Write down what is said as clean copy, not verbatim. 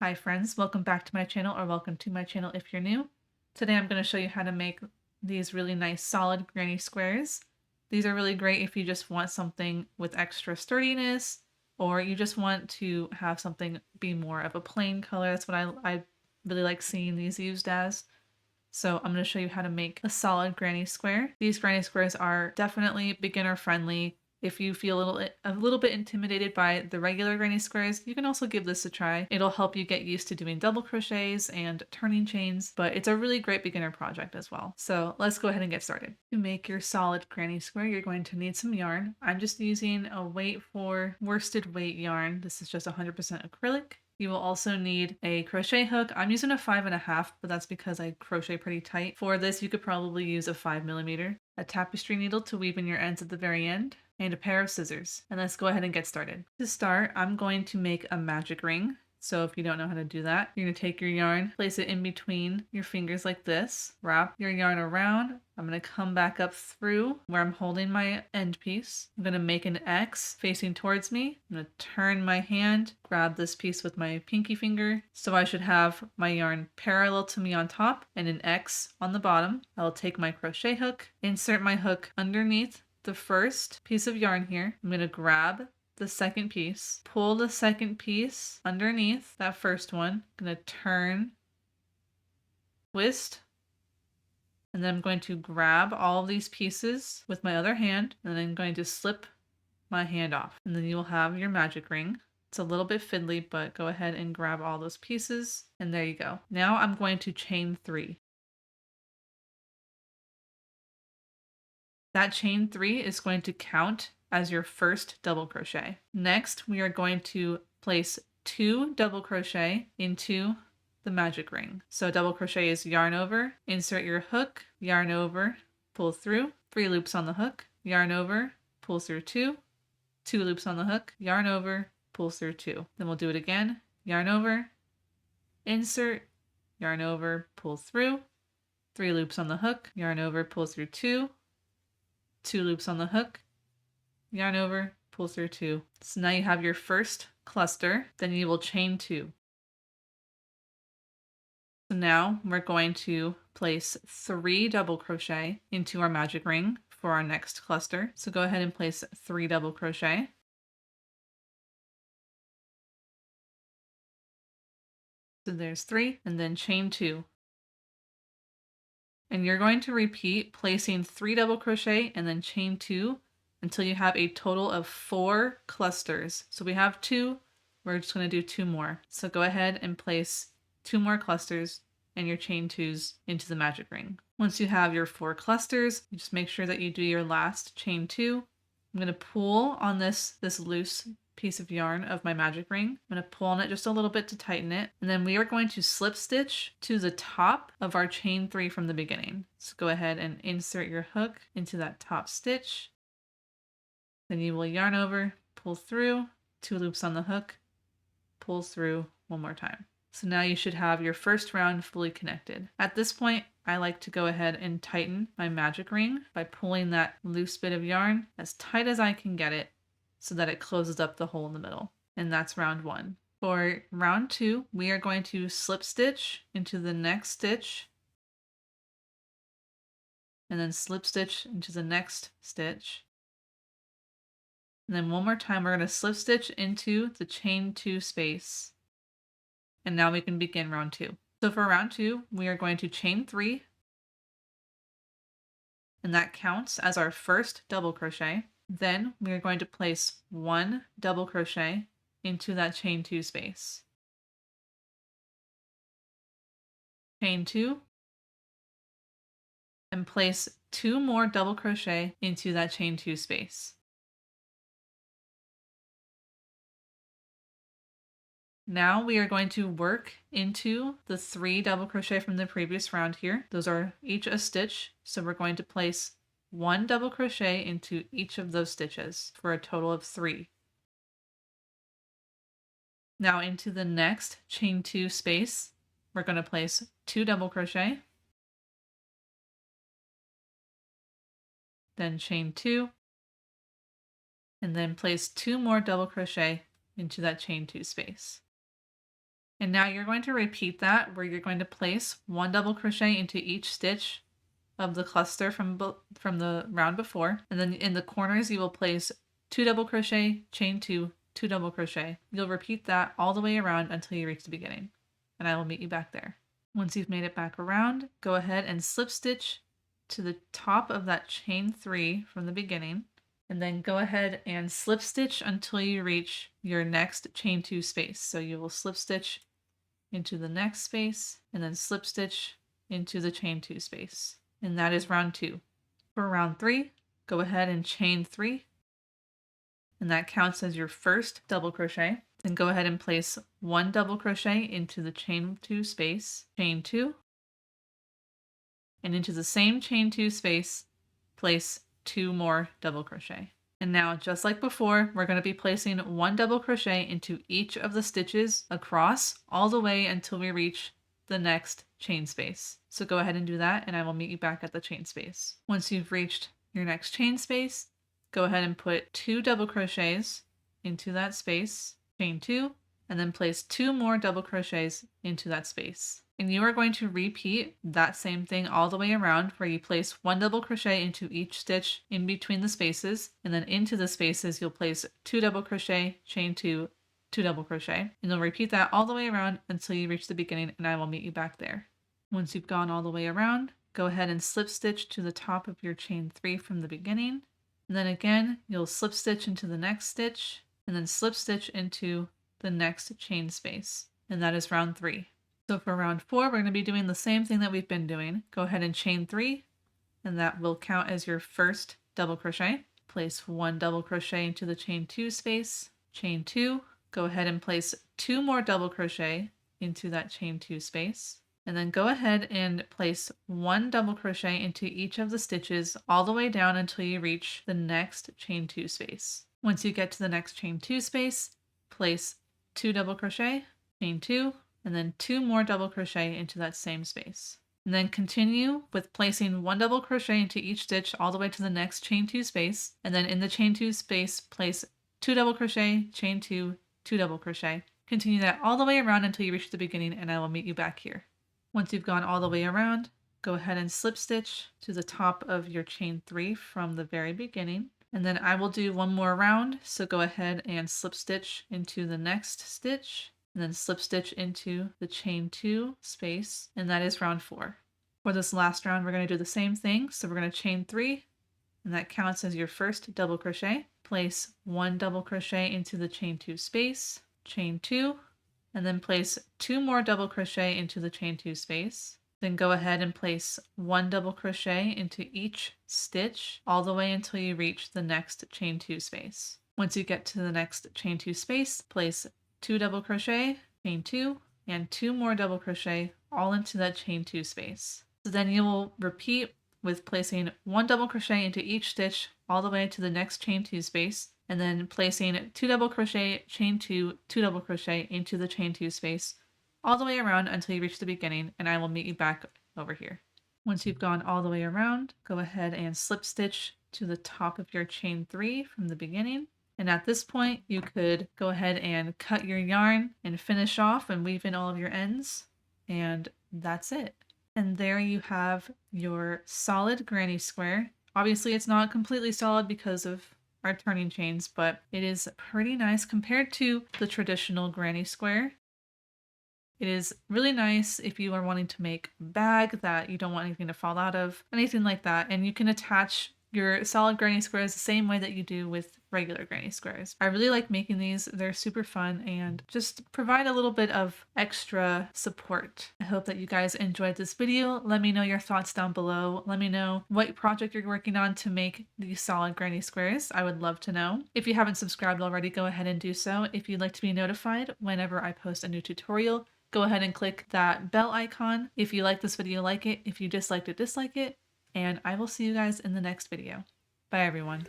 Hi friends, welcome back to my channel, or welcome to my channel if you're new. Today I'm going to show you how to make these really nice solid granny squares. These are really great if you just want something with extra sturdiness, or you just want to have something be more of a plain color. That's what I really like seeing these used as. So I'm going to show you how to make a solid granny square. These granny squares are definitely beginner friendly. If you feel a little bit intimidated by the regular granny squares, you can also give this a try. It'll help you get used to doing double crochets and turning chains, but it's a really great beginner project as well. So let's go ahead and get started. To make your solid granny square, you're going to need some yarn. I'm just using a weight for worsted weight yarn. This is just 100% acrylic. You will also need a crochet hook. I'm using a 5.5, but that's because I crochet pretty tight. For this, you could probably use a 5mm, a tapestry needle to weave in your ends at the very end, and a pair of scissors. And let's go ahead and get started. To start, I'm going to make a magic ring. So if you don't know how to do that, you're going to take your yarn, place it in between your fingers like this, wrap your yarn around. I'm going to come back up through where I'm holding my end piece. I'm going to make an X facing towards me. I'm going to turn my hand, grab this piece with my pinky finger. So I should have my yarn parallel to me on top and an X on the bottom. I'll take my crochet hook, insert my hook underneath the first piece of yarn here. I'm going to grab the second piece, pull the second piece underneath that first one. I'm going to turn, twist, and then I'm going to grab all of these pieces with my other hand, and then I'm going to slip my hand off. And then you will have your magic ring. It's a little bit fiddly, but go ahead and grab all those pieces, and there you go. Now I'm going to chain 3. That chain 3 is going to count as your first double crochet. Next, we are going to place 2 double crochet into the magic ring. So double crochet is yarn over, insert your hook, yarn over, pull through, 3 loops on the hook, yarn over, pull through 2, 2 loops on the hook, yarn over, pull through 2. Then we'll do it again, yarn over, insert, yarn over, pull through, 3 loops on the hook, yarn over, pull through 2, 2 loops on the hook, yarn over, pull through 2. So now you have your first cluster, then you will chain 2. So now we're going to place 3 double crochet into our magic ring for our next cluster. So go ahead and place 3 double crochet. So there's 3, and then chain 2. And you're going to repeat placing 3 double crochet and then chain 2 until you have a total of 4 clusters. So we have 2, we're just going to do 2 more. So go ahead and place 2 more clusters and your chain 2s into the magic ring. Once you have your 4 clusters, you just make sure that you do your last chain 2. I'm going to pull on this loose piece of yarn of my magic ring. I'm going to pull on it just a little bit to tighten it. And then we are going to slip stitch to the top of our chain 3 from the beginning. So go ahead and insert your hook into that top stitch. Then you will yarn over, pull through, 2 loops on the hook, pull through one more time. So now you should have your first round fully connected. At this point, I like to go ahead and tighten my magic ring by pulling that loose bit of yarn as tight as I can get it so that it closes up the hole in the middle. And that's round 1. For round 2, we are going to slip stitch into the next stitch and then slip stitch into the next stitch. And then one more time, we're going to slip stitch into the chain 2 space. And now we can begin round 2. So for round 2, we are going to chain 3, and that counts as our first double crochet. Then we are going to place 1 double crochet into that chain 2 space. Chain 2, and place 2 more double crochet into that chain 2 space. Now we are going to work into the 3 double crochet from the previous round here. Those are each a stitch, so we're going to place 1 double crochet into each of those stitches for a total of 3. Now into the next chain 2 space, we're going to place 2 double crochet, then chain 2, and then place 2 more double crochet into that chain 2 space. And now you're going to repeat that where you're going to place 1 double crochet into each stitch of the cluster from the round before, and then in the corners you will place 2 double crochet, chain 2, 2 double crochet. You'll repeat that all the way around until you reach the beginning, and I will meet you back there. Once you've made it back around, go ahead and slip stitch to the top of that chain 3 from the beginning, and then go ahead and slip stitch until you reach your next chain 2 space. So you will slip stitch into the next space and then slip stitch into the chain 2 space. And that is round 2. For round 3, go ahead and chain 3, and that counts as your first double crochet. Then go ahead and place 1 double crochet into the chain 2 space, chain 2, and into the same chain 2 space, place 2 more double crochet. And now, just like before, we're going to be placing 1 double crochet into each of the stitches across all the way until we reach the next chain space. So go ahead and do that, and I will meet you back at the chain space. Once you've reached your next chain space, go ahead and put 2 double crochets into that space, chain 2, and then place 2 more double crochets into that space. And you are going to repeat that same thing all the way around, where you place 1 double crochet into each stitch in between the spaces, and then into the spaces you'll place 2 double crochet, chain 2, 2 double crochet, and you'll repeat that all the way around until you reach the beginning, and I will meet you back there. Once you've gone all the way around, go ahead and slip stitch to the top of your chain 3 from the beginning, and then again you'll slip stitch into the next stitch, and then slip stitch into the next chain space, and that is round 3. So for round 4, we're going to be doing the same thing that we've been doing. Go ahead and chain 3, and that will count as your first double crochet. Place 1 double crochet into the chain 2 space, chain 2, go ahead and place 2 more double crochet into that chain 2 space, and then go ahead and place 1 double crochet into each of the stitches all the way down until you reach the next chain 2 space. Once you get to the next chain 2 space, place 2 double crochet, chain 2, and then 2 more double crochet into that same space. And then continue with placing 1 double crochet into each stitch all the way to the next chain 2 space, and then in the chain 2 space place 2 double crochet, chain 2, 2 double crochet. Continue that all the way around until you reach the beginning, and I will meet you back here. Once you've gone all the way around, go ahead and slip stitch to the top of your chain 3 from the very beginning, and then I will do 1 more round, so go ahead and slip stitch into the next stitch, and then slip stitch into the chain 2 space, and that is round 4. For this last round, we're going to do the same thing. So we're going to chain 3, and that counts as your first double crochet. Place 1 double crochet into the chain 2 space, chain 2, and then place 2 more double crochet into the chain 2 space. Then go ahead and place 1 double crochet into each stitch all the way until you reach the next chain 2 space. Once you get to the next chain 2 space, place 2 double crochet, chain 2, and 2 more double crochet all into that chain 2 space. So then you will repeat with placing 1 double crochet into each stitch all the way to the next chain 2 space, and then placing 2 double crochet, chain 2, 2 double crochet into the chain 2 space all the way around until you reach the beginning, and I will meet you back over here. Once you've gone all the way around, go ahead and slip stitch to the top of your chain 3 from the beginning. And at this point, you could go ahead and cut your yarn and finish off and weave in all of your ends. And that's it. And there you have your solid granny square. Obviously, it's not completely solid because of our turning chains, but it is pretty nice compared to the traditional granny square. It is really nice if you are wanting to make a bag that you don't want anything to fall out of, anything like that. And you can attach your solid granny squares the same way that you do with regular granny squares. I really like making these. They're super fun and just provide a little bit of extra support. I hope that you guys enjoyed this video. Let me know your thoughts down below. Let me know what project you're working on to make these solid granny squares. I would love to know. If you haven't subscribed already, go ahead and do so. If you'd like to be notified whenever I post a new tutorial, go ahead and click that bell icon. If you like this video, like it. If you disliked it, dislike it. And I will see you guys in the next video. Bye everyone.